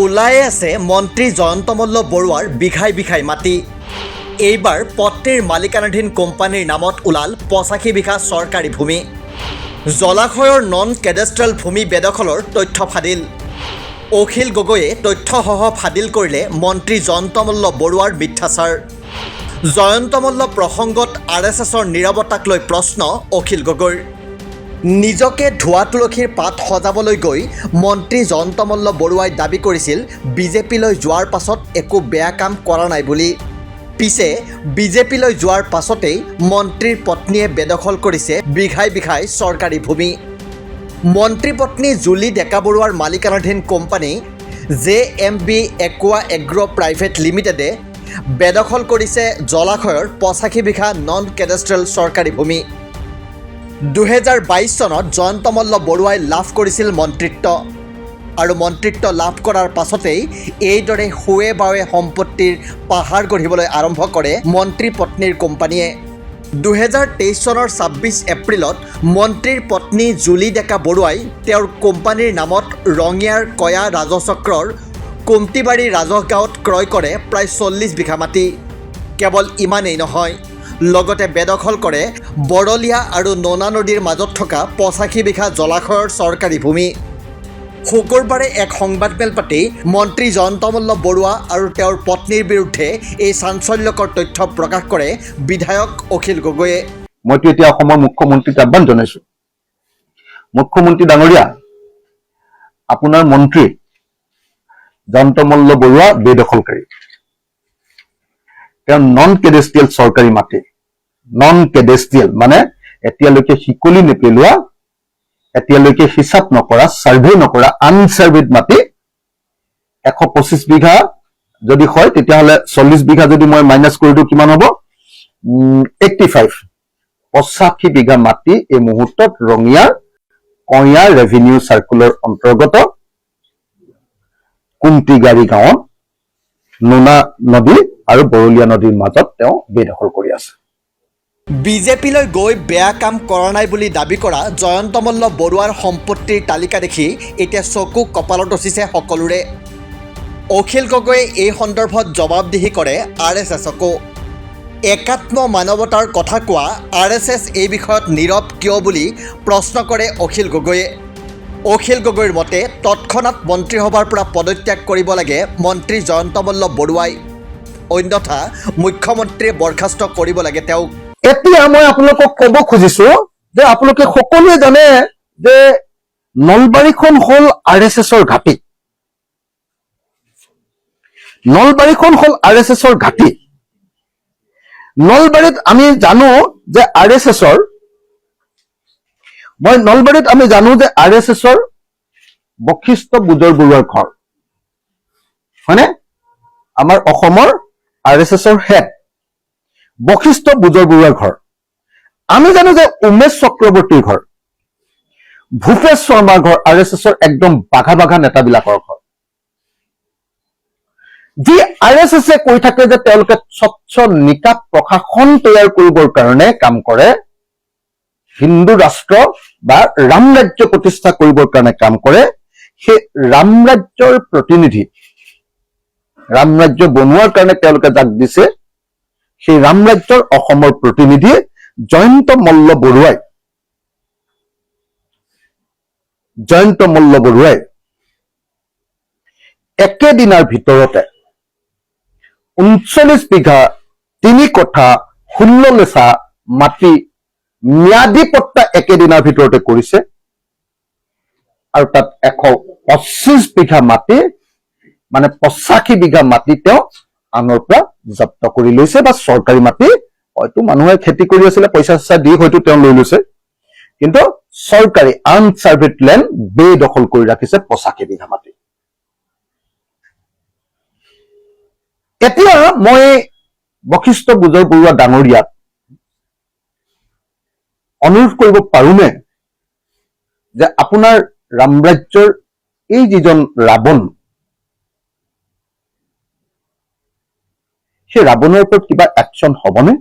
ওলাই আছে মন্ত্ৰী জয়ন্ত মল্ল বৰুৱাৰ বিঘাই বিঘাই মাটি। এইবাৰ পত্নীৰ মালিকানাধীন কোম্পানীৰ নামত ওলাল 85 বিঘা চৰকাৰী ভূমি। জলাশয়ৰ নন কেডেষ্ট্ৰেল ভূমি বেদখলৰ তথ্য ফাদিল। অখিল গগৈয়ে তথ্যসহ ফাদিল কৰিলে মন্ত্ৰী জয়ন্ত মল্ল বৰুৱাৰ মিথ্যাচাৰ। জয়ন্ত মল্ল প্ৰসংগত RSSৰ নীৰৱতাক লৈ প্ৰশ্ন অখিল গগৈৰ। নিজকে ধোৱা তুলসীৰ পাত সজাবলৈ গৈ মন্ত্ৰী জয়ন্ত মল্ল বৰুৱাই দাবী কৰিছিল বিজেপিলৈ যোৱাৰ পাছত একো বেয়া কাম কৰা নাই বুলি। পিছে বিজেপিলৈ যোৱাৰ পাছতেই মন্ত্ৰীৰ পত্নীয়ে বেদখল কৰিছে বিঘাই বিঘাই চৰকাৰী ভূমি। মন্ত্ৰী পত্নী জুলি ডেকা বৰুৱাৰ মালিকানাধীন কোম্পানী JMB একুৱা এগ্ৰ' প্ৰাইভেট লিমিটেডে বেদখল কৰিছে জলাশয়ৰ 85 বিঘা নন কেডেষ্ট্ৰেল চৰকাৰী ভূমি। 2022 চনত জয়ন্ত মল্ল বৰুৱাই লাভ কৰিছিল মন্ত্ৰিত্ব আৰু মন্ত্ৰিত্ব লাভ কৰাৰ পাছতেই এইদৰে শুৱে বাৱে সম্পত্তিৰ পাহাৰ গঢ়িবলৈ আৰম্ভ কৰে মন্ত্ৰী পত্নীৰ কোম্পানীয়ে। 2023 চনৰ 26 এপ্ৰিলত মন্ত্ৰীৰ পত্নী জুলি ডেকা বৰুৱাই তেওঁৰ কোম্পানীৰ নামত ৰঙিয়াৰ কয়া ৰাজচক্ৰৰ কুমটিবাৰী ৰাজহগাঁৱত ক্ৰয় কৰে প্ৰায় 40 বিঘা মাটি। কেৱল ইমানেই নহয়, লগতে বেদখল কৰে বৰলীয়া আৰু নোনা নদীৰ মাজত থকা 85 বিঘা জলাশয়ৰ চৰকাৰী ভূমি। শুকুৰবাৰে এক সংবাদমেল পাতি মন্ত্ৰী জয়ন্ত মল্ল বৰুৱা আৰু তেওঁৰ পত্নীৰ বিৰুদ্ধে এই চাঞ্চল্যকৰ তথ্য প্ৰকাশ কৰে বিধায়ক অখিল গগৈয়ে। মইতো এতিয়া অসমৰ মুখ্যমন্ত্ৰীক আহ্বান জনাইছো, মুখ্যমন্ত্ৰী ডাঙৰীয়া, আপোনাৰ মন্ত্ৰী জয়ন্ত মল্ল বৰুৱা বেদখলকাৰী। তেওঁ নন কেডেষ্ট্ৰিয়েল চৰকাৰী মাটি, নন কেডেষ্ট্ৰিয়েল মানে এতিয়ালৈকে শিকলি নেপেলোৱা, এতিয়ালৈকে হিচাপ নকৰা, ছাৰ্ভে নকৰা আনছাৰ্ভেড মাটি 125 বিঘা যদি হয় তেতিয়াহ'লে 40 বিঘা যদি মই মাইনাছ কৰি দিওঁ কিমান হ'ব? 85 বিঘা মাটি এই মুহূৰ্তত ৰঙিয়াৰ কয়া ৰেভিনিউ চাৰ্কুলৰ অন্তৰ্গত কুমটিগাৰী গাঁৱত নোনা নদী আৰু বৰলীয়া নদীৰ মাজত তেওঁ বেদখল কৰি আছে। বিজেপিলৈ গৈ বেয়া কাম কৰা নাই বুলি দাবী কৰা জয়ন্ত মল্ল বৰুৱাৰ সম্পত্তিৰ তালিকা দেখি এতিয়া চকু কপালত উঠিছে সকলোৰে। অখিল গগৈয়ে এই সন্দৰ্ভত জবাবদিহি কৰে RSSকো। একাত্ম মানৱতাৰ কথা কোৱা RSS এই বিষয়ত নীৰৱ কিয় বুলি প্ৰশ্ন কৰে অখিল গগৈয়ে। অখিল গগৈৰ মতে তৎক্ষণাৎ মন্ত্ৰীসভাৰ পৰা পদত্যাগ কৰিব লাগে মন্ত্ৰী জয়ন্ত মল্ল বৰুৱাই, অন্যথা মুখ্যমন্ত্ৰীয়ে বৰ্খাস্ত কৰিব লাগে তেওঁক। এতিয়া মই আপোনালোকক ক'ব খুজিছো যে আপোনালোকে সকলোৱে জানে যে নলবাৰীখন হ'ল RSSৰ ঘাটি। নলবাৰীখন হ'ল RSSৰ ঘাটি। নলবাৰীত আমি জানো যে RSSৰ বশিষ্ঠ বুজৰ বৰুৱাৰ ঘৰ হয়নে? আমাৰ অসমৰ RSSৰ হেড বশিষ্ঠ বুজৰ বৰুৱাৰ ঘৰ। আমি জানো যে উমেশ চক্ৰৱৰ্তীৰ ঘৰ, ভূপেশ শৰ্মাৰ ঘৰ RSSৰ একদম বাঘা বাঘা নেতাবিলাকৰ ঘৰ। যি RSSে কৈ থাকে যে তেওঁলোকে স্বচ্ছ নিকাপ প্ৰশাসন তৈয়াৰ কৰিবৰ কাৰণে কাম কৰে, হিন্দু ৰাষ্ট্ৰ বা ৰাম ৰাজ্য প্ৰতিষ্ঠা কৰিবৰ কাৰণে কাম কৰে, সেই ৰাম ৰাজ্যৰ প্ৰতিনিধি, ৰাম ৰাজ্য বনোৱাৰ কাৰণে তেওঁলোকে যাক দিছে, সেই ৰাম ৰাজ্যৰ অসমৰ প্ৰতিনিধি জয়ন্ত মল্ল বৰুৱাই একেদিনাৰ ভিতৰতে 39 বিঘা 3 কঠা 16 লেচা মাটি ম্যাদী পট্টা একেদিনাৰ ভিতৰতে কৰিছে আৰু তাত 125 বিঘা মাটি মানে 85 বিঘা মাটি তেওঁ আনৰ পৰা জব্দ কৰি লৈছে, বা চৰকাৰী মাটি হয়তো মানুহে খেতি কৰি আছিলে, পইচা চইচা দি হয়তো তেওঁ লৈ লৈছে, কিন্তু চৰকাৰী আনছাৰ্ভেড লেণ্ড বেদখল কৰি ৰাখিছে 85 বিঘা মাটি। এতিয়া মই বশিষ্ঠ বুজৰ বৰুৱা ডাঙৰীয়াক অনুৰোধ কৰিব পাৰোনে যে আপোনাৰ ৰাম ৰাজ্যৰ এই যিজন ৰাৱণ, সেই ৰাৱণৰ ওপৰত কিবা একশ্যন হ'বনে?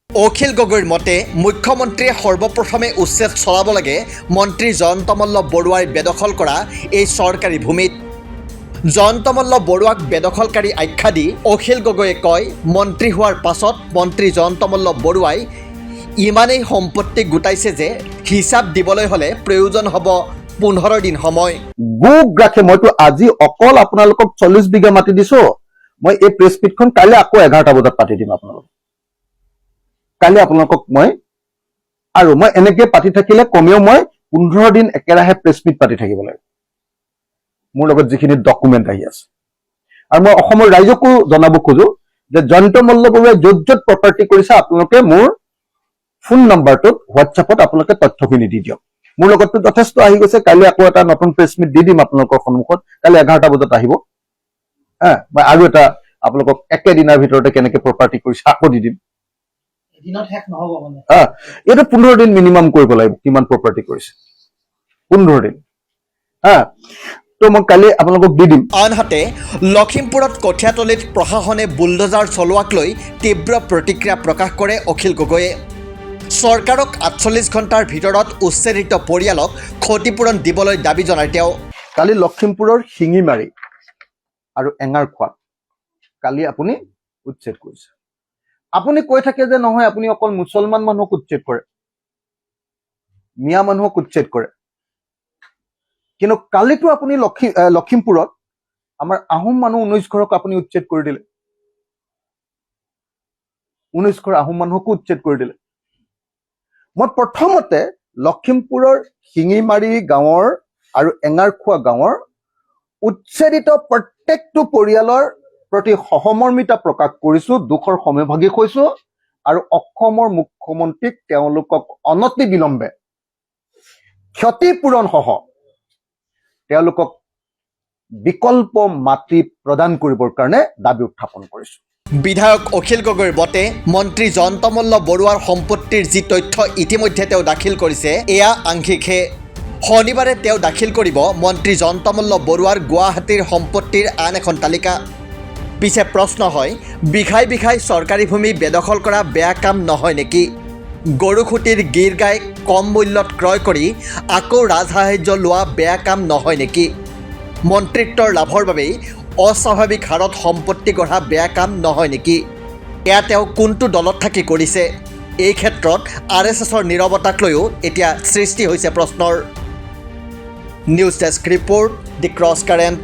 অখিল গগৈৰ মতে মুখ্যমন্ত্ৰীয়ে সৰ্বপ্ৰথমে উচ্ছেদ চলাব লাগে মন্ত্ৰী জয়ন্ত মল্ল বৰুৱাই বেদখল কৰা এই চৰকাৰী ভূমিত। জয়ন্ত মল্ল বৰুৱাক বেদখলকাৰী আখ্যা দি অখিল গগৈয়ে কয়, মন্ত্ৰী হোৱাৰ পাছত মন্ত্ৰী জয়ন্ত মল্ল বৰুৱাই ইমানেই সম্পত্তি গোটাইছে যে হিচাপ দিবলৈ হ'লে প্ৰয়োজন হ'ব 15 দিন সময়। গোগ ৰাখে মইতো আজি অকল আপোনালোকক 40 বিঘা মাটি দিছো। মই এই প্ৰেছ মিটখন কাইলৈ আকৌ 11টা বজাত পাতি দিম আপোনালোকক। কালি আপোনালোকক মই এনেকে পাতি থাকিলে কমেও মই 15 দিন একেৰাহে প্ৰেছ মিট পাতি থাকিব লাগে, মোৰ লগত যিখিনি ডকুমেণ্ট আহি আছে। আৰু মই অসমৰ ৰাইজকো জনাব খোজো যে জয়ন্ত মল্ল বৰুৱাই য'ত য'ত প্ৰপাৰ্টি কৰিছে আপোনালোকে মোৰ ফোন নম্বৰটোত হোৱাটছএপত আপোনালোকে তথ্যখিনি দি দিয়ক। মোৰ লগততো যথেষ্ট আহি গৈছে। কালি আকৌ এটা নতুন প্ৰেছ মিট দি দিম আপোনালোকৰ সন্মুখত। কালি 11টা বজাত আহিব। মই আৰু এটা আপোনালোকক একেদিনৰ ভিতৰতে কেনেকে প্ৰপাৰ্টি কৰিছে আকৌ দি দিম। এইটো 15 দিন মিনিমাম কৰিব লাগিব। কিমান প্ৰপাৰ্টি কৰিছে 15 দিন। তো মই কালি আপোনালোকক দি দিম। আনহাতে লখিমপুৰত কঠীয়াতলীত প্ৰশাসনে বুলডোজাৰ চলোৱাক লৈ তীব্ৰ প্ৰতিক্ৰিয়া প্ৰকাশ কৰে অখিল গগৈয়ে। চৰকাৰক 48 ঘণ্টাৰ ভিতৰত উচ্ছেদিত পৰিয়ালক ক্ষতিপূৰণ দিবলৈ দাবী জনায় তেওঁ। কালি লখিমপুৰৰ শিঙিমাৰী আৰু এঙাৰখোৱাত কালি আপুনি উচ্ছেদ কৰিছে। আপুনি কৈ থাকে যে নহয় আপুনি অকল মুছলমান মানুহক উচ্ছেদ কৰে, মিয়া মানুহক উচ্ছেদ কৰে, কিন্তু কালিতো আপুনি লখিমপুৰত আমাৰ আহোম মানুহ 19 ঘৰক আপুনি উচ্ছেদ কৰি দিলে। 19 ঘৰ আহোম মানুহকো উচ্ছেদ কৰি দিলে। মই প্ৰথমতে লখিমপুৰৰ শিঙিমাৰী গাঁৱৰ আৰু এঙাৰখোৱা গাঁৱৰ উচ্ছেদিত প্ৰত্যেকটো পৰিয়ালৰ প্ৰতি সহমৰ্মিতা প্ৰকাশ কৰিছো, দুখৰ সমভাগী হৈছো আৰু অসমৰ মুখ্যমন্ত্ৰীক তেওঁলোকক অনতি বিলম্বে ক্ষতিপূৰণ সহ তেওঁলোকক বিকল্প মাটি প্ৰদান কৰিবৰ কাৰণে দাবী উত্থাপন কৰিছো। বিধায়ক অখিল গগৈৰ মতে মন্ত্ৰী জয়ন্ত মল্ল বৰুৱাৰ সম্পত্তিৰ যি তথ্য ইতিমধ্যে তেওঁ দাখিল কৰিছে এয়া আংশিকহে। শনিবাৰে তেওঁ দাখিল কৰিব মন্ত্ৰী জয়ন্ত মল্ল বৰুৱাৰ গুৱাহাটীৰ সম্পত্তিৰ আন এখন তালিকা। পিছে প্ৰশ্ন হয়, বিঘাই বিঘাই চৰকাৰী ভূমি বেদখল কৰা বেয়া কাম নহয় নেকি? গৰুখুটিৰ গীৰ গাই কম মূল্যত ক্ৰয় কৰি আকৌ ৰাজসাহায্য লোৱা বেয়া কাম নহয় নেকি? মন্ত্ৰিত্বৰ লাভৰ বাবেই অস্বাভাৱিক হাৰত সম্পত্তি গঢ়া বেয়া কাম নহয় নেকি? এয়া তেওঁ কোনটো দলত থাকি কৰিছে? এই ক্ষেত্ৰত RSSৰ নীৰৱতাক লৈও এতিয়া সৃষ্টি হৈছে প্ৰশ্নৰ। নিউজ ডেস্ক ৰিপৰ্ট, দি ক্ৰছ কাৰেণ্ট।